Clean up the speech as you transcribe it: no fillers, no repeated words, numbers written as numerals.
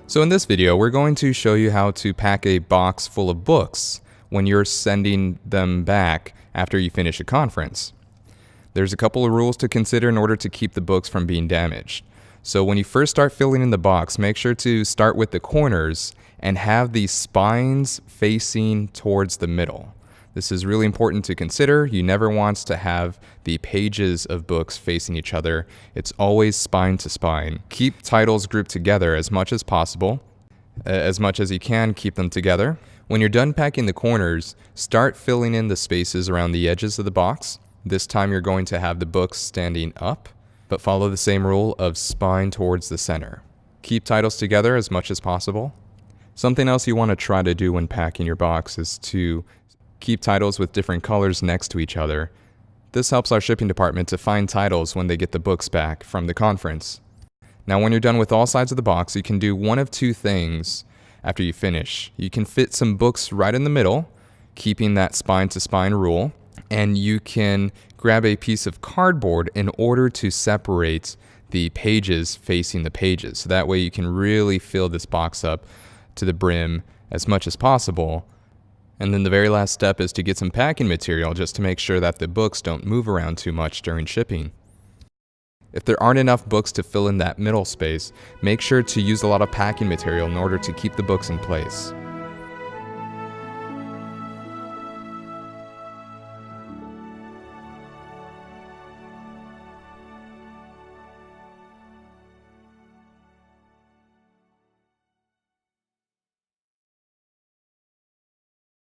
So in this video, we're going to show you how to pack a box full of books when you're sending them back after you finish a conference. There's a couple of rules to consider in order to keep the books from being damaged. So when you first start filling in the box, make sure to start with the corners and have the spines facing towards the middle. This is really important to consider. You never want to have the pages of books facing each other. It's always spine to spine. Keep titles grouped together as much as possible. As much as you can, keep them together. When you're done packing the corners, start filling in the spaces around the edges of the box. This time you're going to have the books standing up, but follow the same rule of spine towards the center. Keep titles together as much as possible. Something else you want to try to do when packing your box is to keep titles with different colors next to each other. This helps our shipping department to find titles when they get the books back from the conference. Now, when you're done with all sides of the box, you can do one of two things after you finish. You can fit some books right in the middle, keeping that spine to spine rule, and you can grab a piece of cardboard in order to separate the pages facing the pages. So that way you can really fill this box up to the brim as much as possible. And then the very last step is to get some packing material just to make sure that the books don't move around too much during shipping. If there aren't enough books to fill in that middle space, make sure to use a lot of packing material in order to keep the books in place.